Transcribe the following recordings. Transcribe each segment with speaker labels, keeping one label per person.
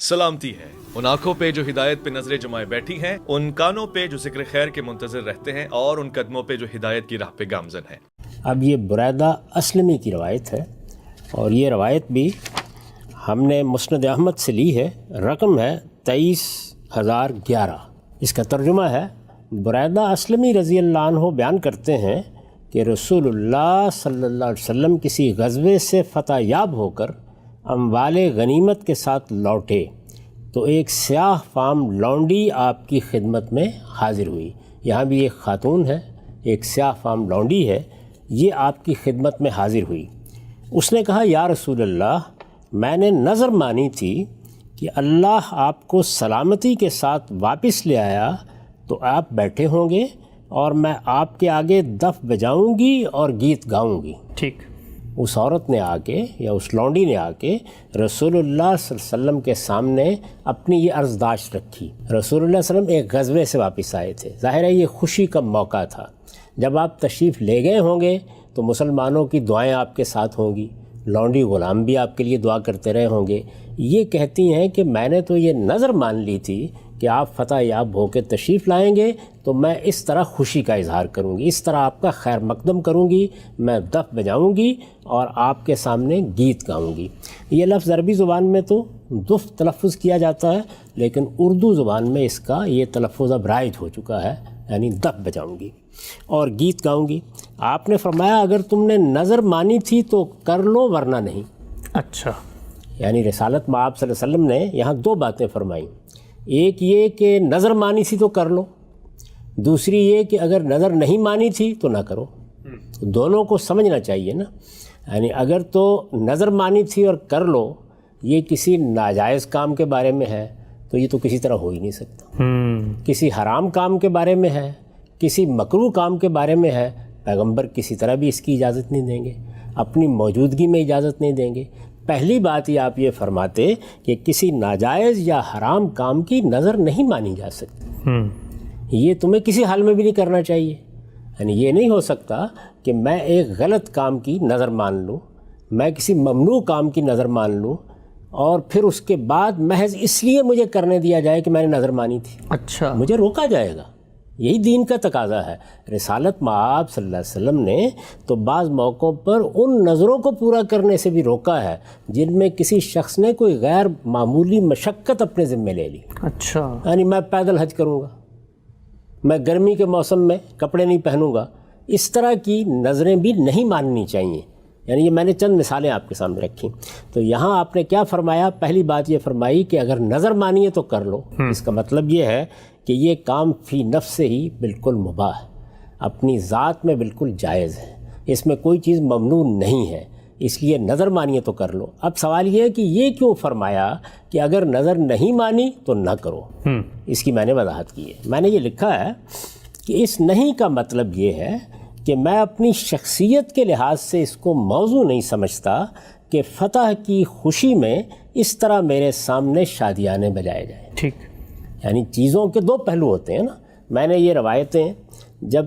Speaker 1: سلامتی ہے ان آنکھوں پہ جو ہدایت پہ نظریں جمائے بیٹھی ہیں، ان کانوں پہ جو ذکر خیر کے منتظر رہتے ہیں، اور ان قدموں پہ جو ہدایت کی راہ پہ گامزن ہیں۔
Speaker 2: اب یہ بریدہ اسلمی کی روایت ہے، اور یہ روایت بھی ہم نے مسند احمد سے لی ہے، رقم ہے 23,011۔ اس کا ترجمہ ہے، بریدہ اسلمی رضی اللہ عنہ بیان کرتے ہیں کہ رسول اللہ صلی اللہ علیہ وسلم کسی غزوے سے فتح یاب ہو کر اموال غنیمت کے ساتھ لوٹے تو ایک سیاہ فام لونڈی آپ کی خدمت میں حاضر ہوئی۔ یہاں بھی ایک خاتون ہے، ایک سیاہ فام لونڈی ہے، یہ آپ کی خدمت میں حاضر ہوئی۔ اس نے کہا، یا رسول اللہ، میں نے نظر مانی تھی کہ اللہ آپ کو سلامتی کے ساتھ واپس لے آیا تو آپ بیٹھے ہوں گے اور میں آپ کے آگے دف بجاؤں گی اور گیت گاؤں گی۔
Speaker 3: ٹھیک۔
Speaker 2: اس عورت نے آ کے یا اس لونڈی نے آ کے رسول اللہ صلی اللہ علیہ وسلم کے سامنے اپنی یہ عرض داشت رکھی۔ رسول اللہ صلی اللہ علیہ وسلم ایک غزوے سے واپس آئے تھے، ظاہر ہے یہ خوشی کا موقع تھا۔ جب آپ تشریف لے گئے ہوں گے تو مسلمانوں کی دعائیں آپ کے ساتھ ہوں گی، لونڈی غلام بھی آپ کے لیے دعا کرتے رہے ہوں گے۔ یہ کہتی ہیں کہ میں نے تو یہ نظر مان لی تھی کہ آپ فتح یاب ہو کے تشریف لائیں گے تو میں اس طرح خوشی کا اظہار کروں گی، اس طرح آپ کا خیر مقدم کروں گی، میں دف بجاؤں گی اور آپ کے سامنے گیت گاؤں گی۔ یہ لفظ عربی زبان میں تو دف تلفظ کیا جاتا ہے، لیکن اردو زبان میں اس کا یہ تلفظ اب رائج ہو چکا ہے، یعنی دف بجاؤں گی اور گیت گاؤں گی۔ آپ نے فرمایا، اگر تم نے نظر مانی تھی تو کر لو ورنہ نہیں۔
Speaker 3: اچھا،
Speaker 2: یعنی رسالت مآب صلی اللہ علیہ وسلم نے یہاں دو باتیں فرمائیں، ایک یہ کہ نظر مانی تھی تو کر لو، دوسری یہ کہ اگر نظر نہیں مانی تھی تو نہ کرو۔ دونوں کو سمجھنا چاہیے نا، یعنی اگر تو نظر مانی تھی اور کر لو، یہ کسی ناجائز کام کے بارے میں ہے تو یہ تو کسی طرح ہو ہی نہیں سکتا۔ کسی حرام کام کے بارے میں ہے، کسی مکروہ کام کے بارے میں ہے، پیغمبر کسی طرح بھی اس کی اجازت نہیں دیں گے، اپنی موجودگی میں اجازت نہیں دیں گے۔ پہلی بات یہ آپ یہ فرماتے کہ کسی ناجائز یا حرام کام کی نظر نہیں مانی جا سکتی، یہ تمہیں کسی حال میں بھی نہیں کرنا چاہیے۔ یعنی یہ نہیں ہو سکتا کہ میں ایک غلط کام کی نظر مان لوں، میں کسی ممنوع کام کی نظر مان لوں اور پھر اس کے بعد محض اس لیے مجھے کرنے دیا جائے کہ میں نے نظر مانی تھی،
Speaker 3: اچھا،
Speaker 2: مجھے روکا جائے گا۔ یہی دین کا تقاضا ہے۔ رسالت مآب صلی اللہ علیہ وسلم نے تو بعض موقعوں پر ان نظروں کو پورا کرنے سے بھی روکا ہے جن میں کسی شخص نے کوئی غیر معمولی مشقت اپنے ذمے لے لی۔
Speaker 3: اچھا،
Speaker 2: یعنی میں پیدل حج کروں گا، میں گرمی کے موسم میں کپڑے نہیں پہنوں گا، اس طرح کی نظریں بھی نہیں ماننی چاہیے۔ یعنی یہ میں نے چند مثالیں آپ کے سامنے رکھی۔ تو یہاں آپ نے کیا فرمایا؟ پہلی بات یہ فرمائی کہ اگر نظر مانیے تو کر لو۔ اس کا مطلب یہ ہے کہ یہ کام فی نفس سے ہی بالکل مباح ہے، اپنی ذات میں بالکل جائز ہے، اس میں کوئی چیز ممنوع نہیں ہے، اس لیے نظر مانیے تو کر لو۔ اب سوال یہ ہے کہ یہ کیوں فرمایا کہ اگر نظر نہیں مانی تو نہ کرو؟ اس کی میں نے وضاحت کی ہے۔ میں نے یہ لکھا ہے کہ اس نہیں کا مطلب یہ ہے کہ میں اپنی شخصیت کے لحاظ سے اس کو موضوع نہیں سمجھتا کہ فتح کی خوشی میں اس طرح میرے سامنے شادیانے بجائے جائیں۔
Speaker 3: ٹھیک۔
Speaker 2: یعنی چیزوں کے دو پہلو ہوتے ہیں نا۔ میں نے یہ روایتیں جب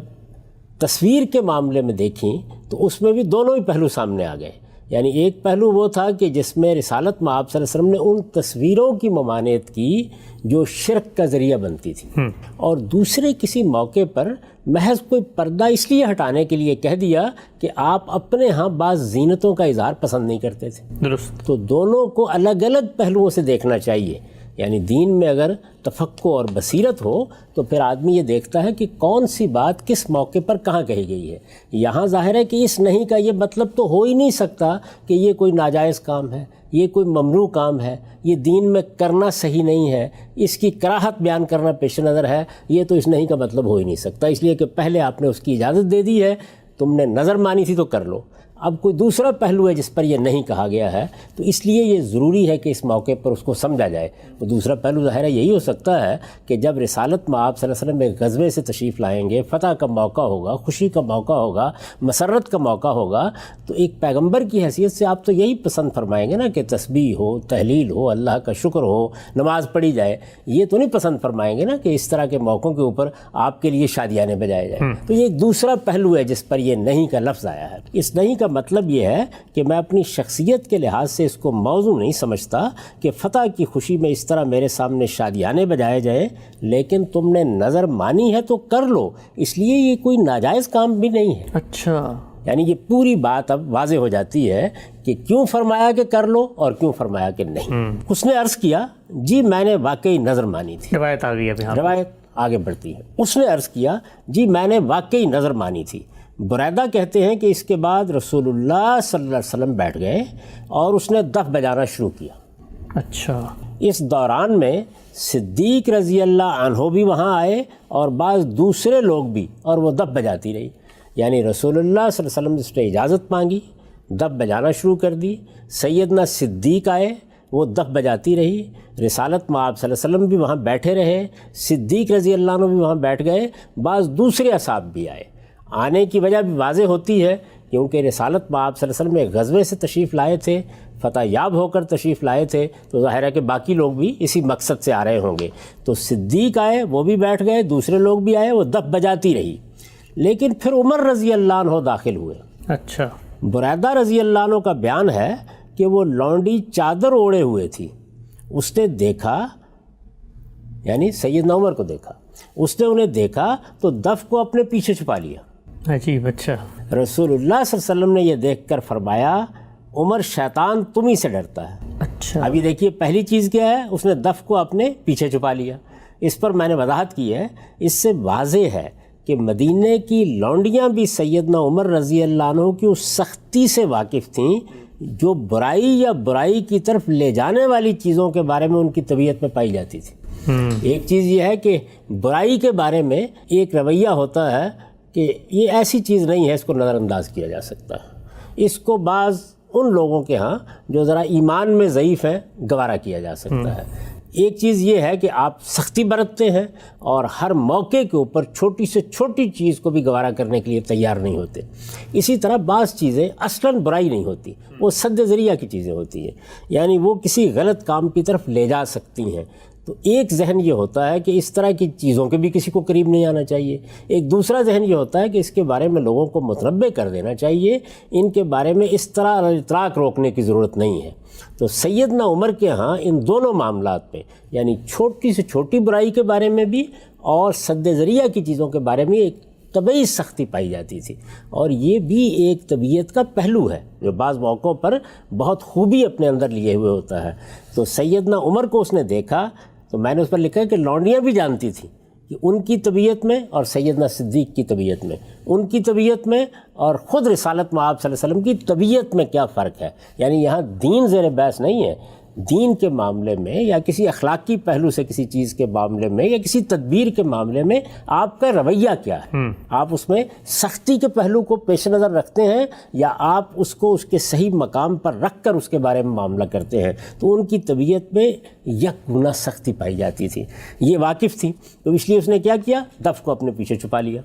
Speaker 2: تصویر کے معاملے میں دیکھیں تو اس میں بھی دونوں ہی پہلو سامنے آ گئے۔ یعنی ایک پہلو وہ تھا کہ جس میں رسالت مآب صلی اللہ علیہ وسلم نے ان تصویروں کی ممانعت کی جو شرک کا ذریعہ بنتی تھی، اور دوسرے کسی موقع پر محض کوئی پردہ اس لیے ہٹانے کے لیے کہہ دیا کہ آپ اپنے ہاں بعض زینتوں کا اظہار پسند نہیں کرتے تھے۔
Speaker 3: درست۔
Speaker 2: تو دونوں کو الگ الگ پہلوؤں سے دیکھنا چاہیے۔ یعنی دین میں اگر تفقہ اور بصیرت ہو تو پھر آدمی یہ دیکھتا ہے کہ کون سی بات کس موقع پر کہاں کہی گئی ہے۔ یہاں ظاہر ہے کہ اس نہیں کا یہ مطلب تو ہو ہی نہیں سکتا کہ یہ کوئی ناجائز کام ہے، یہ کوئی ممنوع کام ہے، یہ دین میں کرنا صحیح نہیں ہے، اس کی کراہت بیان کرنا پیش نظر ہے، یہ تو اس نہیں کا مطلب ہو ہی نہیں سکتا۔ اس لیے کہ پہلے آپ نے اس کی اجازت دے دی ہے، تم نے نظر مانی تھی تو کر لو۔ اب کوئی دوسرا پہلو ہے جس پر یہ نہیں کہا گیا ہے، تو اس لیے یہ ضروری ہے کہ اس موقع پر اس کو سمجھا جائے۔ وہ دوسرا پہلو ظاہر ہے یہی ہو سکتا ہے کہ جب رسالت مآب صلی اللہ علیہ وسلم ایک غزوے سے تشریف لائیں گے، فتح کا موقع ہوگا، خوشی کا موقع ہوگا، مسرت کا موقع ہوگا، تو ایک پیغمبر کی حیثیت سے آپ تو یہی پسند فرمائیں گے نا کہ تسبیح ہو، تہلیل ہو، اللہ کا شکر ہو، نماز پڑھی جائے۔ یہ تو نہیں پسند فرمائیں گے نا کہ اس طرح کے موقعوں کے اوپر آپ کے لیے شادیانے بجائے جائیں۔ تو یہ ایک دوسرا پہلو ہے جس پر یہ نہیں کا لفظ آیا ہے۔ اس نہیں کا مطلب یہ ہے کہ میں اپنی شخصیت کے لحاظ سے اس کو موضوع نہیں سمجھتا کہ فتح کی خوشی میں اس طرح میرے سامنے شادیانے بجائے جائیں، لیکن تم نے نظر مانی ہے تو کر لو، اس لیے یہ کوئی ناجائز کام بھی نہیں ہے۔
Speaker 3: اچھا،
Speaker 2: یعنی یہ پوری بات اب واضح ہو جاتی ہے کہ کیوں فرمایا کہ کر لو اور کیوں فرمایا کہ نہیں۔ اس نے عرض کیا جی میں نے واقعی نظر مانی تھی۔
Speaker 3: روایت آ گئی ابھی، ہاں
Speaker 2: روایت آگے بڑھتی ہے۔ اس نے عرض کیا جی میں نے واقعی نظر مانی تھی۔ بریدہ کہتے ہیں کہ اس کے بعد رسول اللہ صلی اللہ علیہ وسلم بیٹھ گئے اور اس نے دف بجانا شروع کیا۔
Speaker 3: اچھا،
Speaker 2: اس دوران میں صدیق رضی اللہ عنہ بھی وہاں آئے اور بعض دوسرے لوگ بھی، اور وہ دف بجاتی رہی۔ یعنی رسول اللہ صلی اللہ علیہ وسلم نے اس نے اجازت مانگی، دف بجانا شروع کر دی۔ سیدنا صدیق آئے، وہ دف بجاتی رہی۔ رسالت مآب صلی اللہ علیہ وسلم بھی وہاں بیٹھے رہے، صدیق رضی اللہ عنہ بھی وہاں بیٹھ گئے، بعض دوسرے اصحاب بھی آئے۔ آنے کی وجہ بھی واضح ہوتی ہے کیونکہ رسالت مآب صلی اللہ علیہ وسلم ایک غزوے سے تشریف لائے تھے، فتح یاب ہو کر تشریف لائے تھے، تو ظاہر ہے کہ باقی لوگ بھی اسی مقصد سے آ رہے ہوں گے۔ تو صدیق آئے، وہ بھی بیٹھ گئے، دوسرے لوگ بھی آئے، وہ دف بجاتی رہی۔ لیکن پھر عمر رضی اللہ عنہ داخل ہوئے۔
Speaker 3: اچھا،
Speaker 2: بریدہ رضی اللہ عنہ کا بیان ہے کہ وہ لونڈی چادر اوڑھے ہوئے تھی، اس نے دیکھا، یعنی سیدنا عمر کو دیکھا، اس نے انہیں دیکھا تو دف کو اپنے پیچھے چھپا لیا۔
Speaker 3: عجیب، اچھا،
Speaker 2: رسول اللہ صلی اللہ علیہ وسلم نے یہ دیکھ کر فرمایا عمر شیطان تم ہی سے ڈرتا ہے۔
Speaker 3: اچھا،
Speaker 2: ابھی دیکھیے پہلی چیز کیا ہے، اس نے دف کو اپنے پیچھے چھپا لیا۔ اس پر میں نے وضاحت کی ہے، اس سے واضح ہے کہ مدینے کی لونڈیاں بھی سیدنا عمر رضی اللہ عنہ کی اس سختی سے واقف تھیں جو برائی یا برائی کی طرف لے جانے والی چیزوں کے بارے میں ان کی طبیعت میں پائی جاتی تھی۔ ایک چیز یہ ہے کہ برائی کے بارے میں ایک رویہ ہوتا ہے کہ یہ ایسی چیز نہیں ہے، اس کو نظر انداز کیا جا سکتا ہے، اس کو بعض ان لوگوں کے ہاں جو ذرا ایمان میں ضعیف ہیں گوارا کیا جا سکتا ہے۔ ایک چیز یہ ہے کہ آپ سختی برتتے ہیں اور ہر موقع کے اوپر چھوٹی سے چھوٹی چیز کو بھی گوارا کرنے کے لیے تیار نہیں ہوتے۔ اسی طرح بعض چیزیں اصلاً برائی نہیں ہوتی، وہ سد ذریعہ کی چیزیں ہوتی ہیں، یعنی وہ کسی غلط کام کی طرف لے جا سکتی ہیں۔ تو ایک ذہن یہ ہوتا ہے کہ اس طرح کی چیزوں کے بھی کسی کو قریب نہیں آنا چاہیے۔ ایک دوسرا ذہن یہ ہوتا ہے کہ اس کے بارے میں لوگوں کو متنبع کر دینا چاہیے، ان کے بارے میں اس طرح اطلاق روکنے کی ضرورت نہیں ہے۔ تو سیدنا عمر کے ہاں ان دونوں معاملات میں، یعنی چھوٹی سے چھوٹی برائی کے بارے میں بھی اور سد ذریعہ کی چیزوں کے بارے میں ایک طبعی سختی پائی جاتی تھی، اور یہ بھی ایک طبیعت کا پہلو ہے جو بعض موقعوں پر بہت خوبی اپنے اندر لیے ہوئے ہوتا ہے۔ تو سیدنا عمر کو اس نے دیکھا تو میں نے اس پر لکھا ہے کہ لونڈیاں بھی جانتی تھیں کہ ان کی طبیعت میں اور سیدنا صدیق کی طبیعت میں، ان کی طبیعت میں اور خود رسالت مآب صلی اللہ علیہ وسلم کی طبیعت میں کیا فرق ہے۔ یعنی یہاں دین زیر بحث نہیں ہے، دین کے معاملے میں یا کسی اخلاقی پہلو سے کسی چیز کے معاملے میں یا کسی تدبیر کے معاملے میں آپ کا رویہ کیا ہے، آپ اس میں سختی کے پہلو کو پیش نظر رکھتے ہیں یا آپ اس کو اس کے صحیح مقام پر رکھ کر اس کے بارے میں معاملہ کرتے ہیں۔ تو ان کی طبیعت میں یک گنا سختی پائی جاتی تھی، یہ واقف تھی، تو اس لیے اس نے کیا کیا، دف کو اپنے پیچھے چھپا لیا۔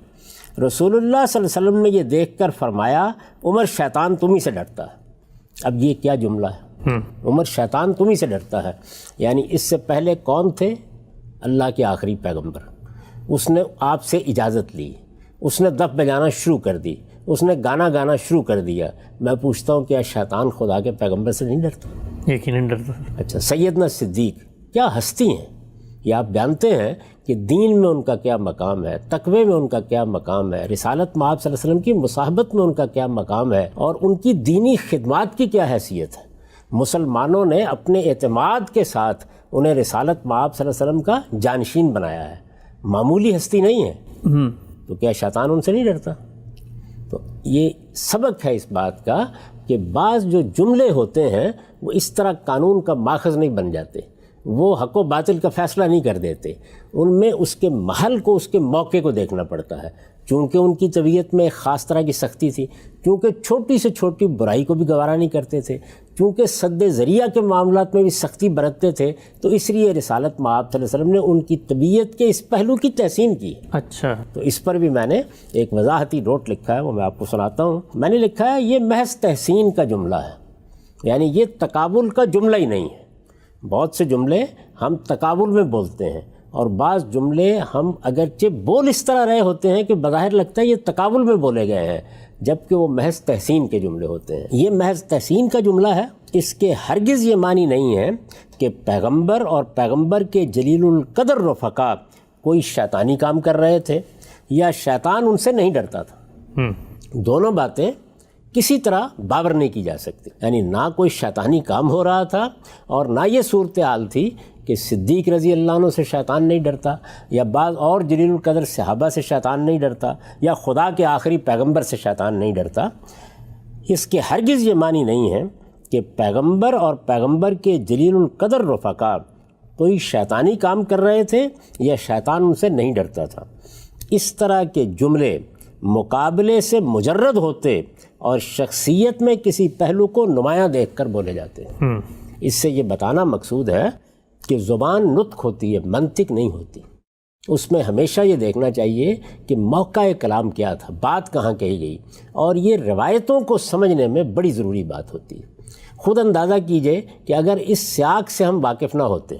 Speaker 2: رسول اللہ صلی اللہ علیہ وسلم نے یہ دیکھ کر فرمایا عمر شیطان تم ہی سے ڈرتا ہے۔ اب یہ کیا جملہ ہے، عمر شیطان تم ہی سے ڈرتا ہے، یعنی اس سے پہلے کون تھے؟ اللہ کے آخری پیغمبر۔ اس نے آپ سے اجازت لی، اس نے دف بجانا شروع کر دی، اس نے گانا گانا شروع کر دیا۔ میں پوچھتا ہوں کیا شیطان خدا کے پیغمبر سے نہیں ڈرتا؟
Speaker 3: یقیناً ڈرتا۔
Speaker 2: اچھا، سیدنا صدیق کیا ہستی ہیں، یہ آپ جانتے ہیں کہ دین میں ان کا کیا مقام ہے، تقوی میں ان کا کیا مقام ہے، رسالت مآب صلی اللہ علیہ وسلم کی مصاحبت میں ان کا کیا مقام ہے، اور ان کی دینی خدمات کی کیا حیثیت ہے۔ مسلمانوں نے اپنے اعتماد کے ساتھ انہیں رسالت مآب صلی اللہ علیہ وسلم کا جانشین بنایا ہے، معمولی ہستی نہیں ہے، تو کیا شیطان ان سے نہیں ڈرتا؟ تو یہ سبق ہے اس بات کا کہ بعض جو جملے ہوتے ہیں وہ اس طرح قانون کا ماخذ نہیں بن جاتے، وہ حق و باطل کا فیصلہ نہیں کر دیتے، ان میں اس کے محل کو، اس کے موقع کو دیکھنا پڑتا ہے۔ چونکہ ان کی طبیعت میں ایک خاص طرح کی سختی تھی، چونکہ چھوٹی سے چھوٹی برائی کو بھی گوارا نہیں کرتے تھے، چونکہ سد ذریعہ کے معاملات میں بھی سختی برتتے تھے، تو اس لیے رسالت مآب صلی اللہ علیہ وسلم نے ان کی طبیعت کے اس پہلو کی تحسین کی۔
Speaker 3: اچھا،
Speaker 2: تو اس پر بھی میں نے ایک وضاحتی نوٹ لکھا ہے، وہ میں آپ کو سناتا ہوں۔ میں نے لکھا ہے یہ محض تحسین کا جملہ ہے، یعنی یہ تقابل کا جملہ ہی نہیں ہے۔ بہت سے جملے ہم تقابل میں بولتے ہیں، اور بعض جملے ہم اگرچہ بول اس طرح رہے ہوتے ہیں کہ بظاہر لگتا ہے یہ تقابل میں بولے گئے ہیں، جبکہ وہ محض تحسین کے جملے ہوتے ہیں۔ یہ محض تحسین کا جملہ ہے، اس کے ہرگز یہ معنی نہیں ہے کہ پیغمبر اور پیغمبر کے جلیل القدر رفقا کوئی شیطانی کام کر رہے تھے یا شیطان ان سے نہیں ڈرتا تھا۔ دونوں باتیں کسی طرح باور نہیں کی جا سکتی، یعنی نہ کوئی شیطانی کام ہو رہا تھا اور نہ یہ صورتحال تھی کہ صدیق رضی اللہ عنہ سے شیطان نہیں ڈرتا یا بعض اور جلیل القدر صحابہ سے شیطان نہیں ڈرتا یا خدا کے آخری پیغمبر سے شیطان نہیں ڈرتا۔ اس کے ہرگز یہ معنی نہیں ہے کہ پیغمبر اور پیغمبر کے جلیل القدر رفقا کوئی شیطانی کام کر رہے تھے یا شیطان ان سے نہیں ڈرتا تھا۔ اس طرح کے جملے مقابلے سے مجرد ہوتے اور شخصیت میں کسی پہلو کو نمایاں دیکھ کر بولے جاتے ہیں۔ اس سے یہ بتانا مقصود ہے کہ زبان نطق ہوتی ہے، منطق نہیں ہوتی۔ اس میں ہمیشہ یہ دیکھنا چاہیے کہ موقع کلام کیا تھا، بات کہاں کہی گئی، اور یہ روایتوں کو سمجھنے میں بڑی ضروری بات ہوتی ہے۔ خود اندازہ کیجئے کہ اگر اس سیاق سے ہم واقف نہ ہوتے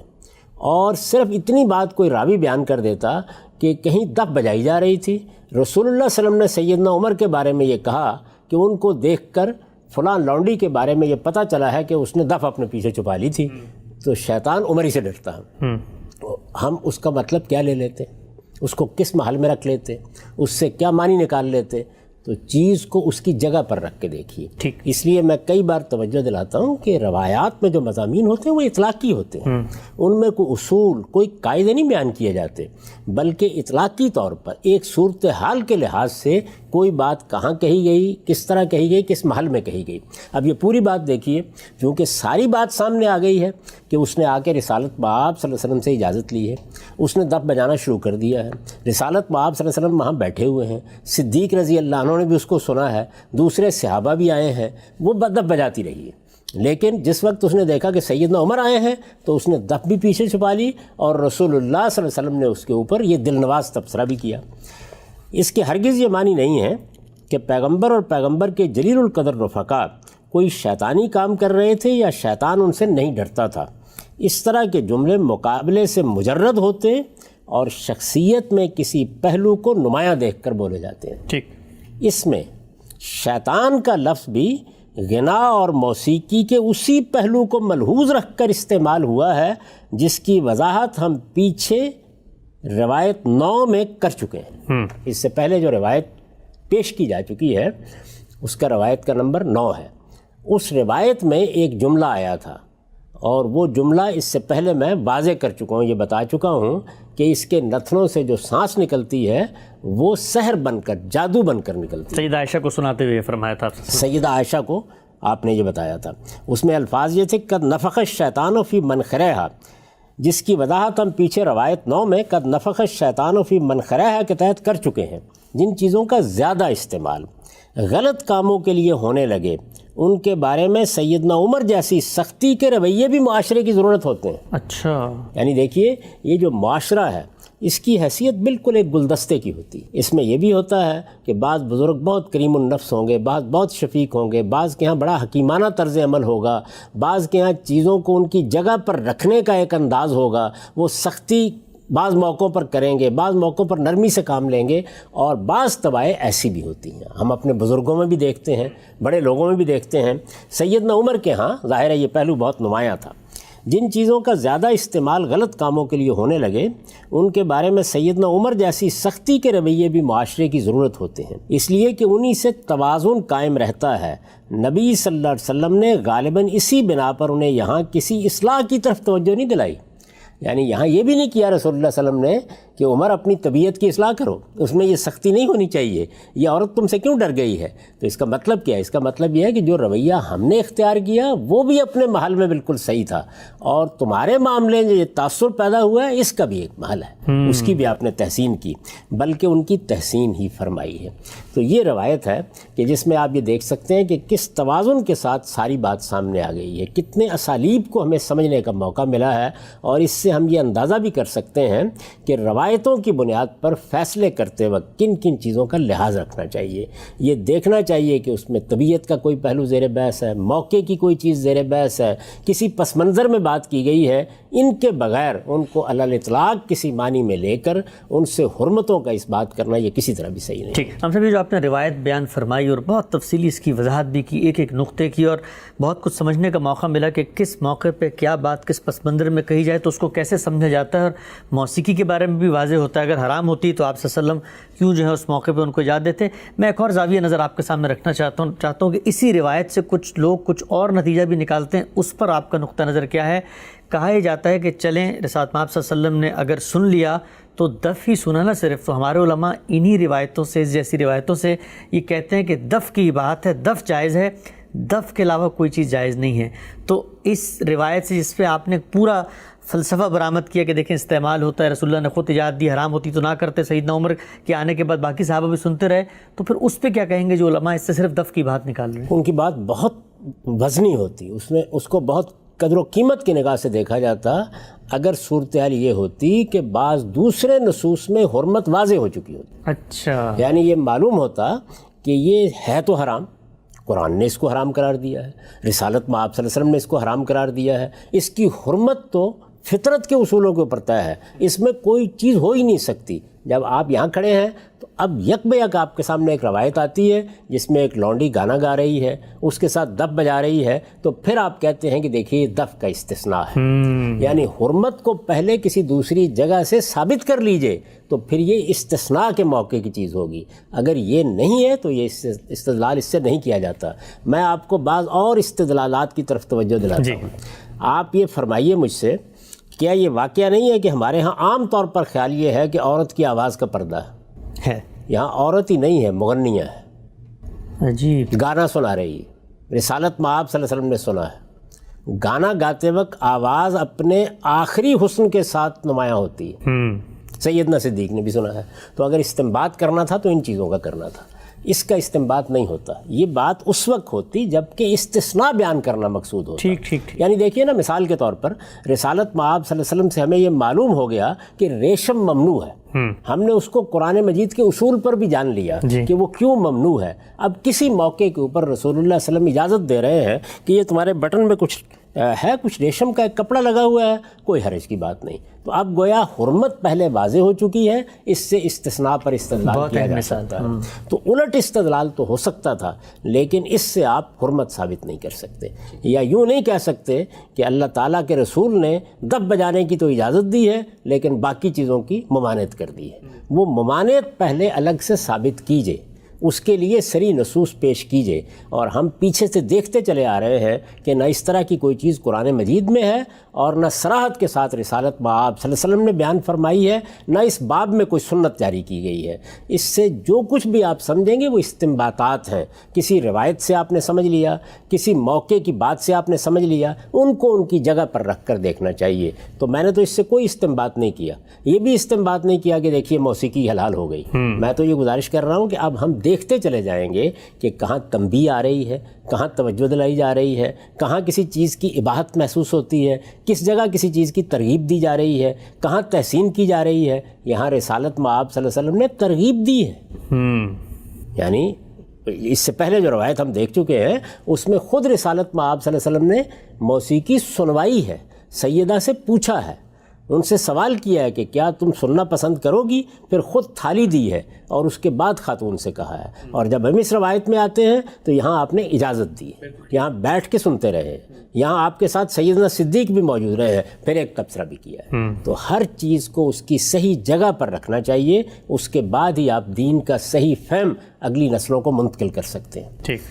Speaker 2: اور صرف اتنی بات کوئی راوی بیان کر دیتا کہ کہیں دف بجائی جا رہی تھی، رسول اللہ صلی اللہ علیہ وسلم نے سیدنا عمر کے بارے میں یہ کہا کہ ان کو دیکھ کر فلاں لونڈی کے بارے میں یہ پتہ چلا ہے کہ اس نے دف اپنے پیچھے چھپا لی تھی، تو شیطان عمر ہی سے ڈرتا ہے۔ ہم اس کا مطلب کیا لے لیتے، اس کو کس محل میں رکھ لیتے، اس سے کیا معنی نکال لیتے؟ تو چیز کو اس کی جگہ پر رکھ کے دیکھیے۔
Speaker 3: ٹھیک،
Speaker 2: اس لیے میں کئی بار توجہ دلاتا ہوں کہ روایات میں جو مضامین ہوتے ہیں وہ اطلاقی ہوتے ہیں، ان میں کوئی اصول، کوئی قاعدے نہیں بیان کیے جاتے، بلکہ اطلاقی طور پر ایک صورتحال کے لحاظ سے کوئی بات کہاں کہی گئی، کس طرح کہی گئی، کس محل میں کہی گئی۔ اب یہ پوری بات دیکھیے، چونکہ ساری بات سامنے آ گئی ہے کہ اس نے آ کے رسالت بآب صلی اللہ علیہ وسلم سے اجازت لی ہے، اس نے دف بجانا شروع کر دیا ہے، رسالت بآب صلی اللہ علیہ وسلم وہاں بیٹھے ہوئے ہیں، صدیق رضی اللہ عنہ نے بھی اس کو سنا ہے، دوسرے صحابہ بھی آئے ہیں، وہ دف بجاتی رہی ہے۔ لیکن جس وقت اس نے دیکھا کہ سیدنا عمر آئے ہیں تو اس نے دف بھی پیچھے چھپا لی، اور رسول اللہ صلی اللہ علیہ وسلم نے اس کے اوپر یہ دل نواز تبصرہ بھی کیا۔ اس کے ہرگز یہ معنی نہیں ہے کہ پیغمبر اور پیغمبر کے جلیل القدر رفقا کوئی شیطانی کام کر رہے تھے یا شیطان ان سے نہیں ڈرتا تھا۔ اس طرح کے جملے مقابلے سے مجرد ہوتے اور شخصیت میں کسی پہلو کو نمایاں دیکھ کر بولے جاتے ہیں۔
Speaker 3: ٹھیک،
Speaker 2: اس میں شیطان کا لفظ بھی غنا اور موسیقی کے اسی پہلو کو ملحوظ رکھ کر استعمال ہوا ہے جس کی وضاحت ہم پیچھے روایت 9 میں کر چکے ہیں۔ اس سے پہلے جو روایت پیش کی جا چکی ہے اس کا روایت کا نمبر 9 ہے۔ اس روایت میں ایک جملہ آیا تھا، اور وہ جملہ اس سے پہلے میں واضح کر چکا ہوں، یہ بتا چکا ہوں کہ اس کے نتنوں سے جو سانس نکلتی ہے وہ سحر بن کر، جادو بن کر نکلتی ہے۔
Speaker 3: سیدہ عائشہ کو سناتے ہوئے فرمایا تھا،
Speaker 2: سیدہ عائشہ کو آپ نے یہ بتایا تھا۔ اس میں الفاظ یہ تھے قد نفخ الشیطان فی منخرہا، جس کی وضاحت ہم پیچھے روایت 9 میں قد نفخ الشیطان فی منخرہا کے تحت کر چکے ہیں۔ جن چیزوں کا زیادہ استعمال غلط کاموں کے لیے ہونے لگے ان کے بارے میں سیدنا عمر جیسی سختی کے رویے بھی معاشرے کی ضرورت ہوتے ہیں۔
Speaker 3: اچھا،
Speaker 2: یعنی دیکھیے، یہ جو معاشرہ ہے اس کی حیثیت بالکل ایک گلدستے کی ہوتی ہے۔ اس میں یہ بھی ہوتا ہے کہ بعض بزرگ بہت کریم النفس ہوں گے، بعض بہت شفیق ہوں گے، بعض کے ہاں بڑا حکیمانہ طرز عمل ہوگا، بعض کے ہاں چیزوں کو ان کی جگہ پر رکھنے کا ایک انداز ہوگا، وہ سختی بعض موقعوں پر کریں گے، بعض موقعوں پر نرمی سے کام لیں گے، اور بعض طبائع ایسی بھی ہوتی ہیں۔ ہم اپنے بزرگوں میں بھی دیکھتے ہیں، بڑے لوگوں میں بھی دیکھتے ہیں۔ سیدنا عمر کے ہاں ظاہر ہے یہ پہلو بہت نمایاں تھا۔ جن چیزوں کا زیادہ استعمال غلط کاموں کے لیے ہونے لگے ان کے بارے میں سیدنا عمر جیسی سختی کے رویے بھی معاشرے کی ضرورت ہوتے ہیں، اس لیے کہ انہی سے توازن قائم رہتا ہے۔ نبی صلی اللہ علیہ وسلم نے غالباً اسی بنا پر انہیں یہاں کسی اصلاح کی طرف توجہ نہیں دلائی، یعنی یہاں یہ بھی نہیں کیا رسول اللہ صلی اللہ علیہ وسلم نے کہ عمر اپنی طبیعت کی اصلاح کرو، اس میں یہ سختی نہیں ہونی چاہیے، یہ عورت تم سے کیوں ڈر گئی ہے۔ تو اس کا مطلب کیا ہے؟ اس کا مطلب یہ ہے کہ جو رویہ ہم نے اختیار کیا وہ بھی اپنے محل میں بالکل صحیح تھا، اور تمہارے معاملے میں یہ تاثر پیدا ہوا ہے اس کا بھی ایک محل ہے، اس کی بھی آپ نے تحسین کی، بلکہ ان کی تحسین ہی فرمائی ہے۔ تو یہ روایت ہے کہ جس میں آپ یہ دیکھ سکتے ہیں کہ کس توازن کے ساتھ ساری بات سامنے آ گئی ہے، کتنے اسالیب کو ہمیں سمجھنے کا موقع ملا ہے، اور اس سے ہم یہ اندازہ بھی کر سکتے ہیں کہ روایتوں کی بنیاد پر فیصلے کرتے وقت کن کن چیزوں کا لحاظ رکھنا چاہیے۔ یہ دیکھنا چاہیے کہ اس میں طبیعت کا کوئی پہلو زیر بحث ہے، موقع کی کوئی چیز زیر بحث ہے، کسی پس منظر میں بات کی گئی ہے، ان کے بغیر ان کو علی الاطلاق کسی معنی میں لے کر ان سے حرمتوں کا اس بات کرنا یہ کسی طرح بھی صحیح نہیں۔
Speaker 3: ٹھیک، ہم سبھی جو آپ نے روایت بیان فرمائی اور بہت تفصیلی اس کی وضاحت بھی کی، ایک ایک نقطے کی، اور بہت کچھ سمجھنے کا موقع ملا کہ کس موقع پہ کیا بات کس پس منظر میں کہی جائے تو اس کو کیسے سمجھا جاتا ہے، اور موسیقی کے بارے میں بھی واضح ہوتا ہے اگر حرام ہوتی تو آپ صلی اللہ علیہ وسلم کیوں جو ہے اس موقع پہ ان کو اجازت دیتے۔ میں ایک اور زاویہ نظر آپ کے سامنے رکھنا چاہتا ہوں کہ اسی روایت سے کچھ لوگ کچھ اور نتیجہ بھی نکالتے ہیں، اس پر آپ کا نقطہ نظر کیا ہے؟ کہا یہ جاتا ہے کہ چلیں رسالت مآب صلی اللہ علیہ وسلم نے اگر سن لیا تو دف ہی سنا نہ صرف، تو ہمارے علماء انہی روایتوں سے جیسی روایتوں سے یہ کہتے ہیں کہ دف کی بات ہے، دف جائز ہے، دف کے علاوہ کوئی چیز جائز نہیں ہے۔ تو اس روایت سے جس پہ آپ نے پورا فلسفہ برآمد کیا کہ دیکھیں استعمال ہوتا ہے، رسول اللہ نے خود اجازت دی، حرام ہوتی تو نہ کرتے، سیدنا عمر کے آنے کے بعد باقی صحابہ بھی سنتے رہے، تو پھر اس پہ کیا کہیں گے جو علماء اس سے صرف دف کی بات نکال رہے ہیں؟
Speaker 2: ان کی بات بہت وزنی ہوتی، اس میں اس کو بہت قدر و قیمت کی نگاہ سے دیکھا جاتا۔ اگر صورتحال یہ ہوتی کہ بعض دوسرے نصوص میں حرمت واضح ہو چکی ہوتی،
Speaker 3: اچھا،
Speaker 2: یعنی یہ معلوم ہوتا کہ یہ ہے تو حرام، قرآن نے اس کو حرام قرار دیا ہے، رسالت مآب صلی اللہ علیہ وسلم نے اس کو حرام قرار دیا ہے، اس کی حرمت تو فطرت کے اصولوں کے اوپر طے ہے، اس میں کوئی چیز ہو ہی نہیں سکتی۔ جب آپ یہاں کھڑے ہیں تو اب یک بہ یک آپ کے سامنے ایک روایت آتی ہے جس میں ایک لونڈی گانا گا رہی ہے، اس کے ساتھ دف بجا رہی ہے، تو پھر آپ کہتے ہیں کہ دیکھیے یہ دف کا استثناء ہے۔ یعنی حرمت کو پہلے کسی دوسری جگہ سے ثابت کر لیجئے تو پھر یہ استثناء کے موقع کی چیز ہوگی، اگر یہ نہیں ہے تو یہ استدلال اس سے نہیں کیا جاتا۔ میں آپ کو بعض اور استدلالات کی طرف توجہ دلاتا ہوں۔ آپ یہ فرمائیے مجھ سے، کیا یہ واقعہ نہیں ہے کہ ہمارے ہاں عام طور پر خیال یہ ہے کہ عورت کی آواز کا پردہ
Speaker 3: ہے؟
Speaker 2: یہاں عورت ہی نہیں ہے، مغنیہ ہے،
Speaker 3: عجیب،
Speaker 2: گانا سنا رہی ہے۔ رسالت مآب صلی اللہ علیہ وسلم نے سنا ہے، گانا گاتے وقت آواز اپنے آخری حسن کے ساتھ نمایاں ہوتی ہے، سیدنا صدیق نے بھی سنا ہے۔ تو اگر استنباط کرنا تھا تو ان چیزوں کا کرنا تھا، اس کا استنباط نہیں ہوتا۔ یہ بات اس وقت ہوتی جب کہ استثناء بیان کرنا مقصود ہوتا۔
Speaker 3: ٹھیک ٹھیک ٹھیک،
Speaker 2: یعنی دیکھیے نا، مثال کے طور پر رسالت مآب صلی اللہ علیہ وسلم سے ہمیں یہ معلوم ہو گیا کہ ریشم ممنوع ہے، ہم نے اس کو قرآن مجید کے اصول پر بھی جان لیا کہ وہ کیوں ممنوع ہے۔ اب کسی موقع کے اوپر رسول اللہ صلی اللہ علیہ وسلم اجازت دے رہے ہیں کہ یہ تمہارے بٹن میں کچھ ہے، کچھ ریشم کا ایک کپڑا لگا ہوا ہے، کوئی حرج کی بات نہیں، تو اب گویا حرمت پہلے واضح ہو چکی ہے، اس سے استثناء پر استدلال کیا جا سکتا ہے۔ تو الٹ استدلال تو ہو سکتا تھا، لیکن اس سے آپ حرمت ثابت نہیں کر سکتے، یا یوں نہیں کہہ سکتے کہ اللہ تعالیٰ کے رسول نے دف بجانے کی تو اجازت دی ہے لیکن باقی چیزوں کی ممانعت کر دی ہے۔ وہ ممانعت پہلے الگ سے ثابت کیجئے، اس کے لیے صریح نصوص پیش کیجئے، اور ہم پیچھے سے دیکھتے چلے آ رہے ہیں کہ نہ اس طرح کی کوئی چیز قرآن مجید میں ہے اور نہ صراحت کے ساتھ رسالت مآب صلی اللہ علیہ وسلم نے بیان فرمائی ہے، نہ اس باب میں کوئی سنت جاری کی گئی ہے۔ اس سے جو کچھ بھی آپ سمجھیں گے وہ استنباطات ہیں، کسی روایت سے آپ نے سمجھ لیا، کسی موقع کی بات سے آپ نے سمجھ لیا، ان کو ان کی جگہ پر رکھ کر دیکھنا چاہیے۔ تو میں نے تو اس سے کوئی استنباط نہیں کیا، یہ بھی استنباط نہیں کیا کہ دیکھیے موسیقی حلال ہو گئی۔ میں تو یہ گزارش کر رہا ہوں کہ اب ہم دیکھتے چلے جائیں گے کہ کہاں تنبیہ آ رہی ہے، کہاں توجہ دلائی جا رہی ہے، کہاں کسی چیز کی اباحت محسوس ہوتی ہے، کس جگہ کسی چیز کی ترغیب دی جا رہی ہے، کہاں تحسین کی جا رہی ہے۔ یہاں رسالت مآب صلی اللہ علیہ وسلم نے ترغیب دی ہے، یعنی اس سے پہلے جو روایت ہم دیکھ چکے ہیں اس میں خود رسالت مآب صلی اللہ علیہ وسلم نے موسیقی سنوائی ہے، سیدہ سے پوچھا ہے، ان سے سوال کیا ہے کہ کیا تم سننا پسند کرو گی، پھر خود تھالی دی ہے اور اس کے بعد خاتون سے کہا ہے۔ اور جب ہم اس روایت میں آتے ہیں تو یہاں آپ نے اجازت دی ہے، یہاں بیٹھ کے سنتے رہے، یہاں آپ کے ساتھ سیدنا صدیق بھی موجود رہے ہیں، پھر ایک تبصرہ بھی کیا ہے۔ تو ہر چیز کو اس کی صحیح جگہ پر رکھنا چاہیے، اس کے بعد ہی آپ دین کا صحیح فہم اگلی نسلوں کو منتقل کر سکتے ہیں۔
Speaker 3: ٹھیک۔